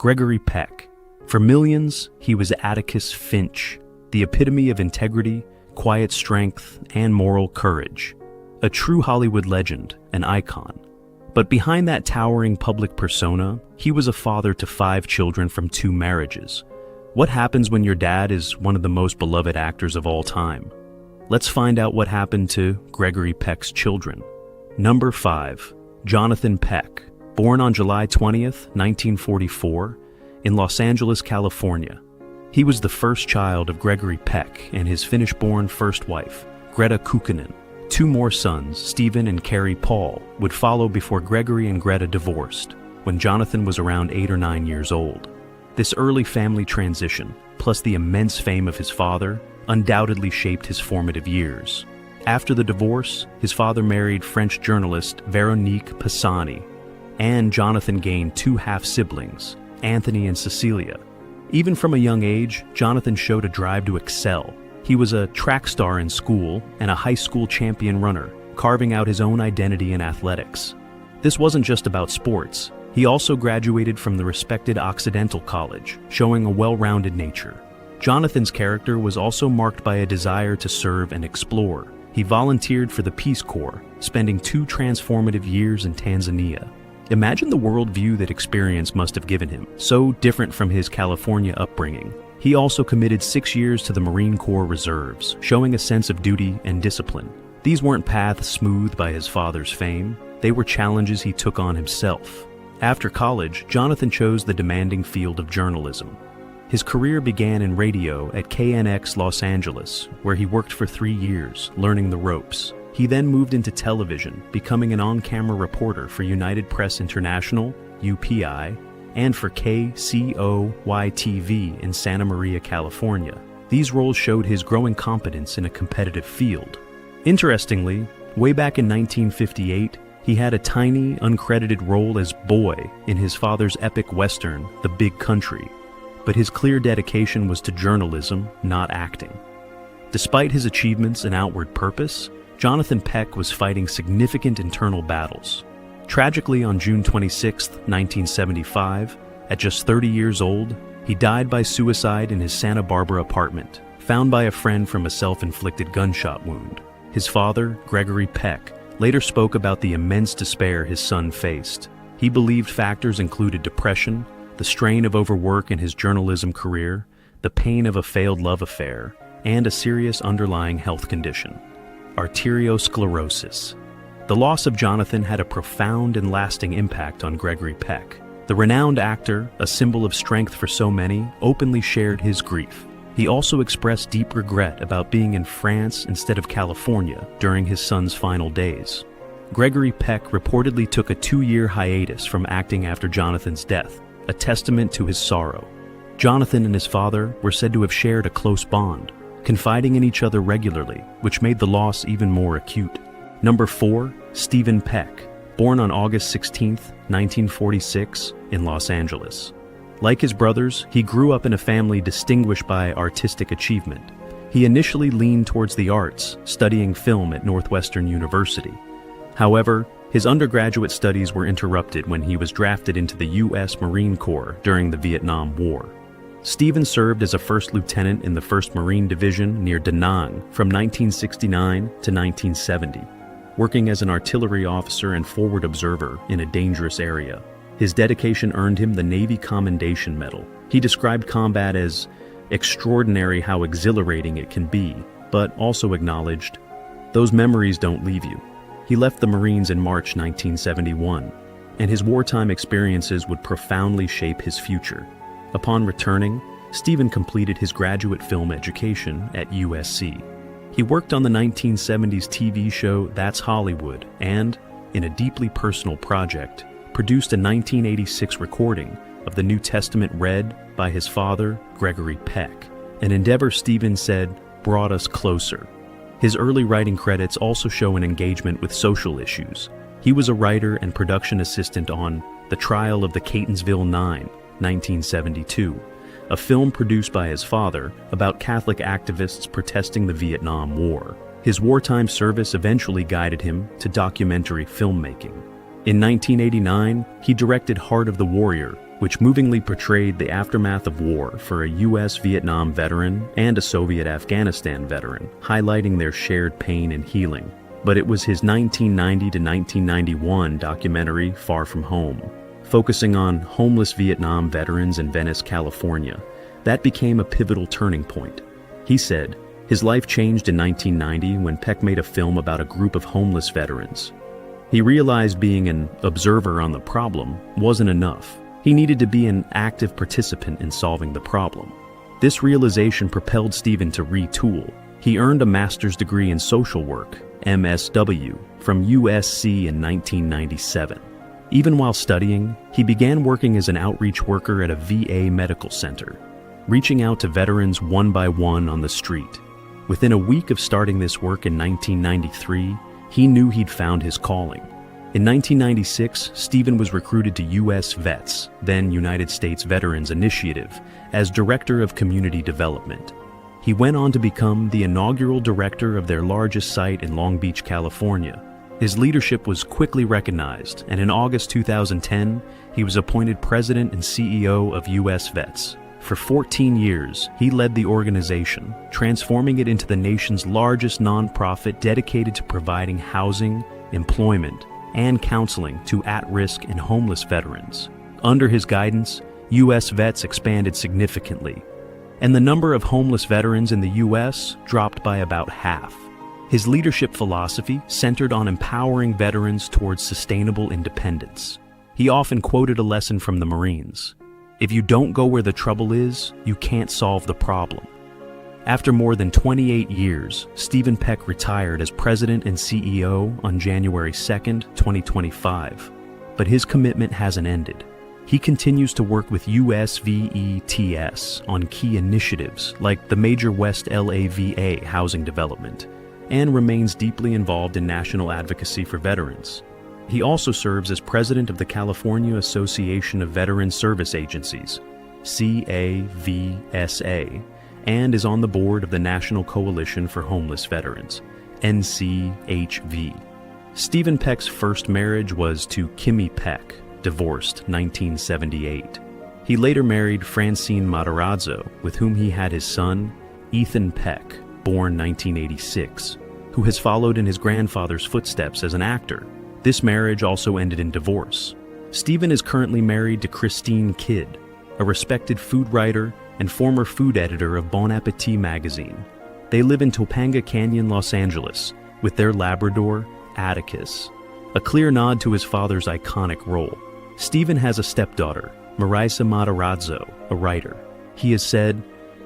Gregory Peck. For millions, he was Atticus Finch, the epitome of integrity, quiet strength, and moral courage. A true Hollywood legend, an icon. But behind that towering public persona, he was a father to 5 children from 2 marriages. What happens when your dad is one of the most beloved actors of all time? Let's find out what happened to Gregory Peck's children. Number 5. Jonathan Peck, born on July 20th, 1944, in Los Angeles, California. He was the first child of Gregory Peck and his Finnish-born first wife, Greta Kukkonen. 2 more sons, Stephen and Carey Paul, would follow before Gregory and Greta divorced, when Jonathan was around 8 or 9 years old. This early family transition, plus the immense fame of his father, undoubtedly shaped his formative years. After the divorce, his father married French journalist Véronique Pisani, and Jonathan gained 2 half-siblings, Anthony and Cecilia. Even from a young age, Jonathan showed a drive to excel. He was a track star in school and a high school champion runner, carving out his own identity in athletics. This wasn't just about sports. He also graduated from the respected Occidental College, showing a well-rounded nature. Jonathan's character was also marked by a desire to serve and explore. He volunteered for the Peace Corps, spending 2 transformative years in Tanzania. Imagine the worldview that experience must have given him, so different from his California upbringing. He also committed 6 years to the Marine Corps Reserves, showing a sense of duty and discipline. These weren't paths smoothed by his father's fame. They were challenges he took on himself. After college, Jonathan chose the demanding field of journalism. His career began in radio at KNX Los Angeles, where he worked for 3 years, learning the ropes. He then moved into television, becoming an on-camera reporter for United Press International, UPI, and for KCOY-TV in Santa Maria, California. These roles showed his growing competence in a competitive field. Interestingly, way back in 1958, he had a tiny, uncredited role as Boy in his father's epic western, The Big Country, but his clear dedication was to journalism, not acting. Despite his achievements and outward purpose, Jonathan Peck was fighting significant internal battles. Tragically, on June 26, 1975, at just 30 years old, he died by suicide in his Santa Barbara apartment, found by a friend from a self-inflicted gunshot wound. His father, Gregory Peck, later spoke about the immense despair his son faced. He believed factors included depression, the strain of overwork in his journalism career, the pain of a failed love affair, and a serious underlying health condition, arteriosclerosis. The loss of Jonathan had a profound and lasting impact on Gregory Peck. The renowned actor, a symbol of strength for so many, openly shared his grief. He also expressed deep regret about being in France instead of California during his son's final days. Gregory Peck reportedly took a 2-year hiatus from acting after Jonathan's death, a testament to his sorrow. Jonathan and his father were said to have shared a close bond, confiding in each other regularly, which made the loss even more acute. Number 4, Stephen Peck, born on August 16, 1946, in Los Angeles. Like his brothers, he grew up in a family distinguished by artistic achievement. He initially leaned towards the arts, studying film at Northwestern University. However, his undergraduate studies were interrupted when he was drafted into the U.S. Marine Corps during the Vietnam War. Stephen served as a first lieutenant in the 1st Marine Division near Da Nang from 1969 to 1970, working as an artillery officer and forward observer in a dangerous area. His dedication earned him the Navy Commendation Medal. He described combat as extraordinary how exhilarating it can be, but also acknowledged, "Those memories don't leave you." He left the Marines in March 1971, and his wartime experiences would profoundly shape his future. Upon returning, Stephen completed his graduate film education at USC. He worked on the 1970s TV show That's Hollywood and, in a deeply personal project, produced a 1986 recording of the New Testament read by his father, Gregory Peck, an endeavor Stephen said brought us closer. His early writing credits also show an engagement with social issues. He was a writer and production assistant on The Trial of the Catonsville Nine, 1972, a film produced by his father about Catholic activists protesting the Vietnam War. His wartime service eventually guided him to documentary filmmaking. In 1989, he directed Heart of the Warrior, which movingly portrayed the aftermath of war for a U.S. Vietnam veteran and a Soviet Afghanistan veteran, highlighting their shared pain and healing. But it was his 1990 to 1991 documentary, Far From Home, focusing on homeless Vietnam veterans in Venice, California, that became a pivotal turning point. He said, his life changed in 1990 when Peck made a film about a group of homeless veterans. He realized being an observer on the problem wasn't enough. He needed to be an active participant in solving the problem. This realization propelled Steven to retool. He earned a master's degree in social work, MSW, from USC in 1997. Even while studying, he began working as an outreach worker at a VA medical center, reaching out to veterans one by one on the street. Within a week of starting this work in 1993, he knew he'd found his calling. In 1996, Steven was recruited to U.S. Vets, then United States Veterans Initiative, as Director of Community Development. He went on to become the inaugural director of their largest site in Long Beach, California. His leadership was quickly recognized, and in August 2010, he was appointed President and CEO of U.S. Vets. For 14 years, he led the organization, transforming it into the nation's largest nonprofit dedicated to providing housing, employment, and counseling to at-risk and homeless veterans. Under his guidance, U.S. Vets expanded significantly, and the number of homeless veterans in the U.S. dropped by about half. His leadership philosophy centered on empowering veterans towards sustainable independence. He often quoted a lesson from the Marines: "If you don't go where the trouble is, you can't solve the problem." After more than 28 years, Steven Peck retired as President and CEO on January 2, 2025. But his commitment hasn't ended. He continues to work with USVETS on key initiatives like the major West LA VA housing development, and remains deeply involved in national advocacy for veterans. He also serves as president of the California Association of Veteran Service Agencies, CAVSA, and is on the board of the National Coalition for Homeless Veterans, NCHV. Steven Peck's first marriage was to Kimmy Peck, divorced 1978. He later married Francine Matarazzo, with whom he had his son, Ethan Peck, born 1986, who has followed in his grandfather's footsteps as an actor. This marriage also ended in divorce. Steven is currently married to Christine Kidd, a respected food writer and former food editor of Bon Appetit magazine. They live in Topanga Canyon, Los Angeles, with their Labrador, Atticus, a clear nod to his father's iconic role. Steven has a stepdaughter, Marisa Matarazzo, a writer. He has said,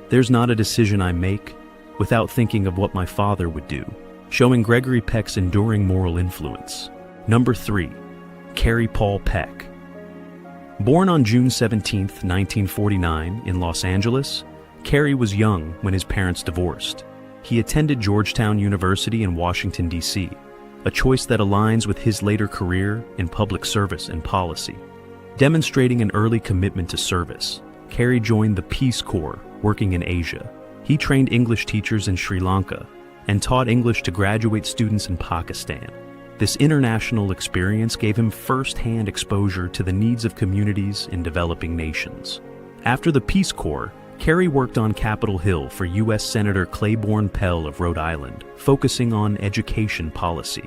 "There's not a decision I make without thinking of what my father would do," showing Gregory Peck's enduring moral influence. Number 3. Carey Paul Peck. Born on June 17, 1949, in Los Angeles, Carey was young when his parents divorced. He attended Georgetown University in Washington, D.C., a choice that aligns with his later career in public service and policy. Demonstrating an early commitment to service, Carey joined the Peace Corps, working in Asia. He trained English teachers in Sri Lanka and taught English to graduate students in Pakistan. This international experience gave him first-hand exposure to the needs of communities in developing nations. After the Peace Corps, Carey worked on Capitol Hill for U.S. Senator Claiborne Pell of Rhode Island, focusing on education policy.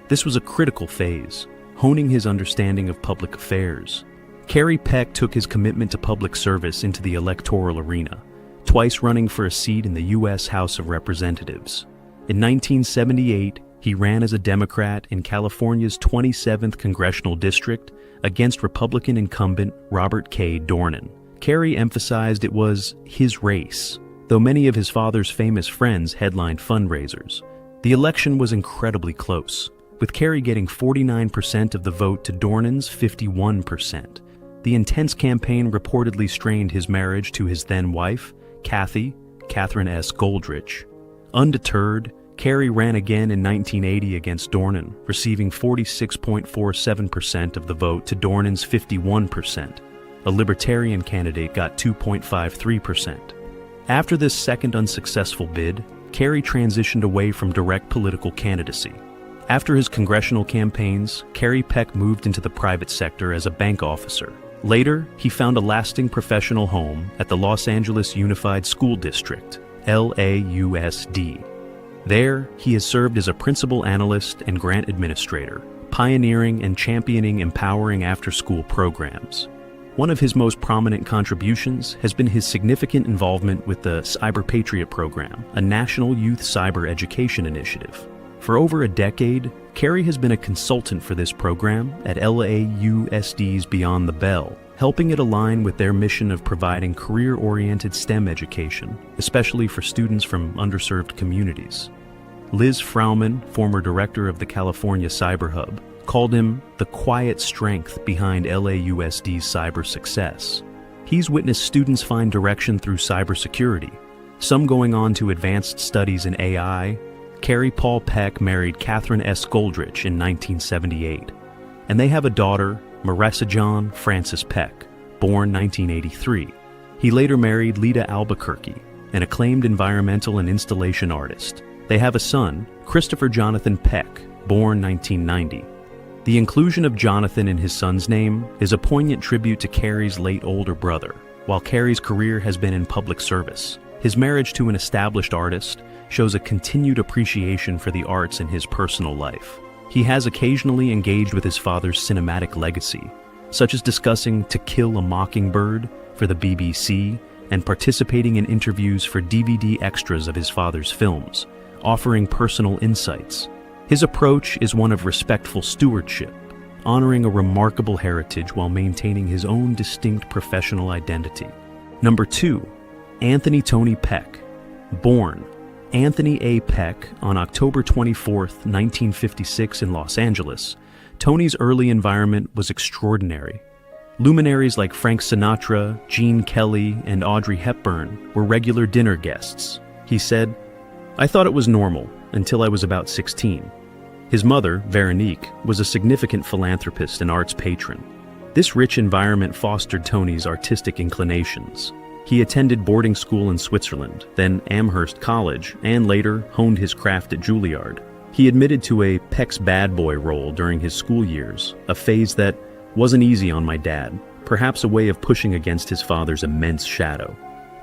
This was a critical phase, honing his understanding of public affairs. Carey Peck took his commitment to public service into the electoral arena, twice running for a seat in the U.S. House of Representatives. In 1978, he ran as a Democrat in California's 27th Congressional District against Republican incumbent Robert K. Dornan. Carey emphasized it was his race, though many of his father's famous friends headlined fundraisers. The election was incredibly close, with Carey getting 49% of the vote to Dornan's 51%. The intense campaign reportedly strained his marriage to his then-wife, Catherine S. Goldrich. Undeterred, Carey ran again in 1980 against Dornan, receiving 46.47% of the vote to Dornan's 51%. A Libertarian candidate got 2.53%. After this second unsuccessful bid, Carey transitioned away from direct political candidacy. After his congressional campaigns, Carey Peck moved into the private sector as a bank officer. Later, he found a lasting professional home at the Los Angeles Unified School District, LAUSD. There, he has served as a principal analyst and grant administrator, pioneering and championing empowering after-school programs. One of his most prominent contributions has been his significant involvement with the Cyber Patriot Program, a national youth cyber education initiative. For over a decade, Carey has been a consultant for this program at LAUSD's Beyond the Bell, helping it align with their mission of providing career-oriented STEM education, especially for students from underserved communities. Liz Frauman, former director of the California Cyber Hub, called him the quiet strength behind LAUSD's cyber success. He's witnessed students find direction through cybersecurity, some going on to advanced studies in AI. Carey Paul Peck married Catherine S. Goldrich in 1978, and they have a daughter, Marissa John Frances Peck, born 1983. He later married Lita Albuquerque, an acclaimed environmental and installation artist. They have a son, Christopher Jonathan Peck, born 1990. The inclusion of Jonathan in his son's name is a poignant tribute to Carey's late older brother. While Carey's career has been in public service, his marriage to an established artist shows a continued appreciation for the arts in his personal life. He has occasionally engaged with his father's cinematic legacy, such as discussing To Kill a Mockingbird for the BBC and participating in interviews for DVD extras of his father's films, offering personal insights. His approach is one of respectful stewardship, honoring a remarkable heritage while maintaining his own distinct professional identity. Number 2, Anthony Tony Peck. Born Anthony A. Peck on October 24, 1956 in Los Angeles, Tony's early environment was extraordinary. Luminaries like Frank Sinatra, Gene Kelly, and Audrey Hepburn were regular dinner guests. He said, "I thought it was normal until I was about 16. His mother, Veronique, was a significant philanthropist and arts patron. This rich environment fostered Tony's artistic inclinations. He attended boarding school in Switzerland, then Amherst College, and later honed his craft at Juilliard. He admitted to a Peck's bad boy role during his school years, a phase that wasn't easy on my dad, perhaps a way of pushing against his father's immense shadow.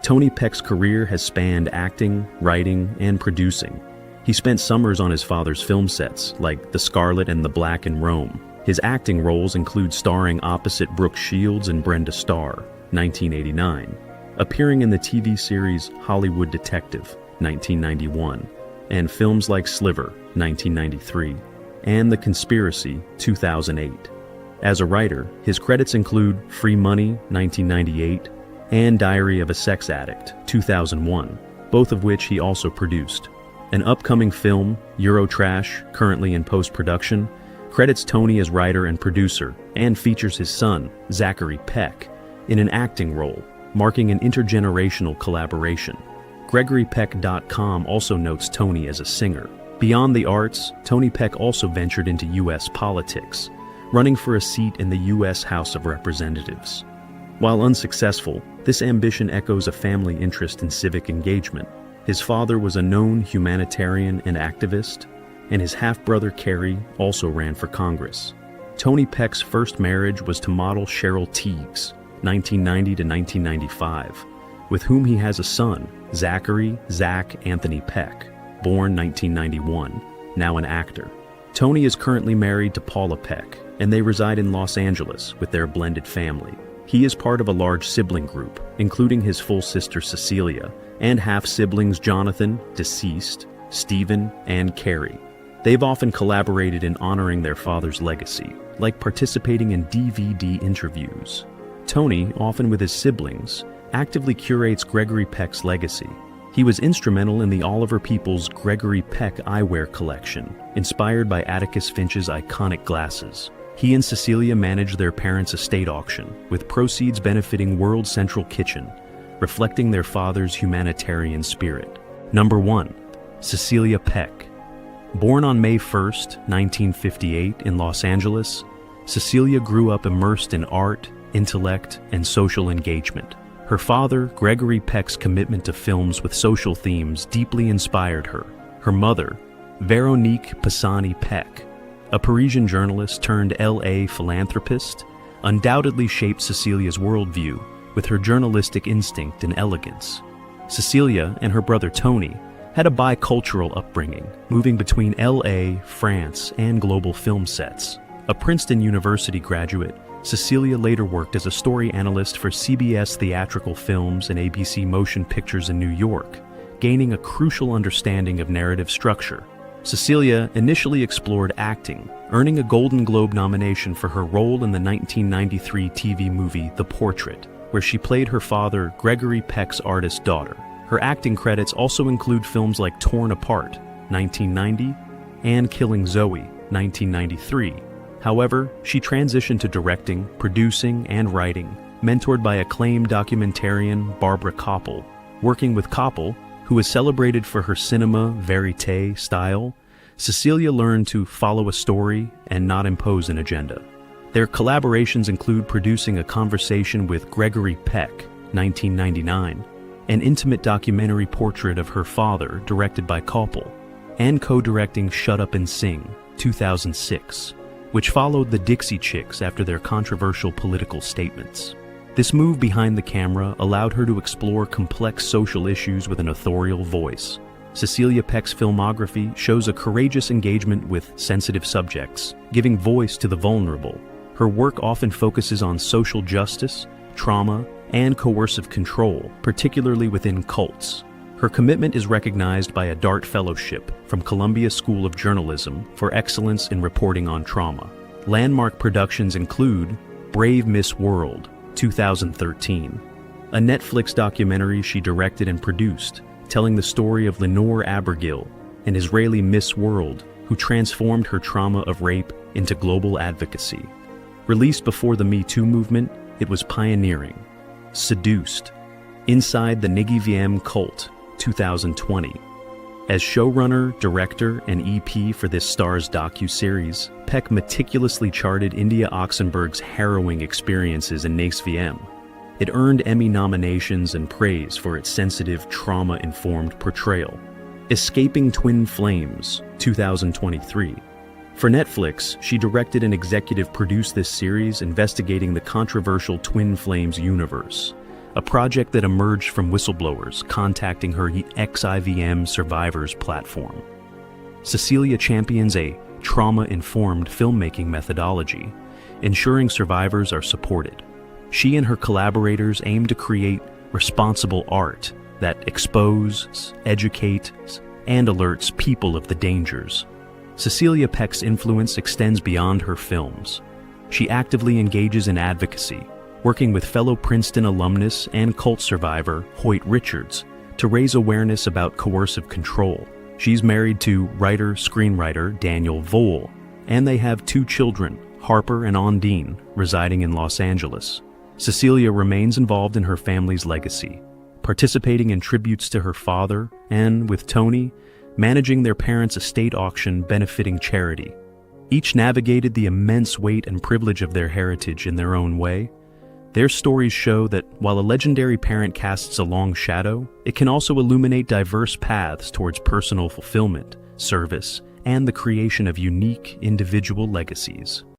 Tony Peck's career has spanned acting, writing, and producing. He spent summers on his father's film sets, like The Scarlet and the Black in Rome. His acting roles include starring opposite Brooke Shields and Brenda Starr, 1989, appearing in the TV series Hollywood Detective, 1991, and films like Sliver, 1993, and The Conspiracy, 2008. As a writer, his credits include Free Money, 1998, and Diary of a Sex Addict, 2001, both of which he also produced. An upcoming film, Eurotrash, currently in post-production, credits Tony as writer and producer and features his son, Zachary Peck, in an acting role, marking an intergenerational collaboration. GregoryPeck.com also notes Tony as a singer. Beyond the arts, Tony Peck also ventured into U.S. politics, running for a seat in the U.S. House of Representatives. While unsuccessful, this ambition echoes a family interest in civic engagement. His father was a known humanitarian and activist, and his half-brother Carey also ran for Congress. Tony Peck's first marriage was to model Cheryl Tiegs, 1990 to 1995, with whom he has a son, Zachary Zach Anthony Peck, born 1991, now an actor. Tony is currently married to Paula Peck, and they reside in Los Angeles with their blended family. He is part of a large sibling group, including his full sister Cecilia, and half-siblings Jonathan, deceased, Stephen, and Carey. They've often collaborated in honoring their father's legacy, like participating in DVD interviews. Tony, often with his siblings, actively curates Gregory Peck's legacy. He was instrumental in the Oliver Peoples Gregory Peck eyewear collection, inspired by Atticus Finch's iconic glasses. He and Cecilia managed their parents' estate auction, with proceeds benefiting World Central Kitchen, reflecting their father's humanitarian spirit. Number 1. Cecilia Peck. Born on May 1, 1958 in Los Angeles, Cecilia grew up immersed in art, intellect, and social engagement. Her father, Gregory Peck's commitment to films with social themes deeply inspired her. Her mother, Veronique Pisani Peck, a Parisian journalist turned LA philanthropist, undoubtedly shaped Cecilia's worldview with her journalistic instinct and elegance. Cecilia and her brother Tony had a bicultural upbringing, moving between LA, France, and global film sets. A Princeton University graduate, Cecilia later worked as a story analyst for CBS Theatrical Films and ABC Motion Pictures in New York, gaining a crucial understanding of narrative structure. Cecilia initially explored acting, earning a Golden Globe nomination for her role in the 1993 TV movie The Portrait, where she played her father, Gregory Peck's artist daughter. Her acting credits also include films like Torn Apart, 1990, and Killing Zoe, 1993. However, she transitioned to directing, producing, and writing, mentored by acclaimed documentarian Barbara Kopple. Working with Kopple, who is celebrated for her cinema verite style, Cecilia learned to follow a story and not impose an agenda. Their collaborations include producing A Conversation with Gregory Peck, 1999, an intimate documentary portrait of her father directed by Kopple, and co-directing Shut Up and Sing, 2006, which followed the Dixie Chicks after their controversial political statements. This move behind the camera allowed her to explore complex social issues with an authorial voice. Cecilia Peck's filmography shows a courageous engagement with sensitive subjects, giving voice to the vulnerable. Her work often focuses on social justice, trauma, and coercive control, particularly within cults. Her commitment is recognized by a DART Fellowship from Columbia School of Journalism for excellence in reporting on trauma. Landmark productions include Brave Miss World, 2013, a Netflix documentary she directed and produced, telling the story of Lenore Abergil, an Israeli Miss World who transformed her trauma of rape into global advocacy. Released before the Me Too movement, it was pioneering. Seduced, Inside the Niggy VM Cult, 2020. As showrunner, director, and EP for this Starz docu-series, Peck meticulously charted India Oxenberg's harrowing experiences in Nig's VM. It earned Emmy nominations and praise for its sensitive, trauma-informed portrayal. Escaping Twin Flames, 2023. For Netflix, she directed and executive produced this series investigating the controversial Twin Flames universe, a project that emerged from whistleblowers contacting her ex-IVM survivors platform. Cecilia champions a trauma-informed filmmaking methodology, ensuring survivors are supported. She and her collaborators aim to create responsible art that exposes, educates, and alerts people of the dangers. Cecilia Peck's influence extends beyond her films. She actively engages in advocacy, working with fellow Princeton alumnus and cult survivor Hoyt Richards to raise awareness about coercive control. She's married to writer-screenwriter Daniel Vole, and they have 2 children, Harper and Ondine, residing in Los Angeles. Cecilia remains involved in her family's legacy, participating in tributes to her father and, with Tony, managing their parents' estate auction benefiting charity. Each navigated the immense weight and privilege of their heritage in their own way. Their stories show that while a legendary parent casts a long shadow, it can also illuminate diverse paths towards personal fulfillment, service, and the creation of unique individual legacies.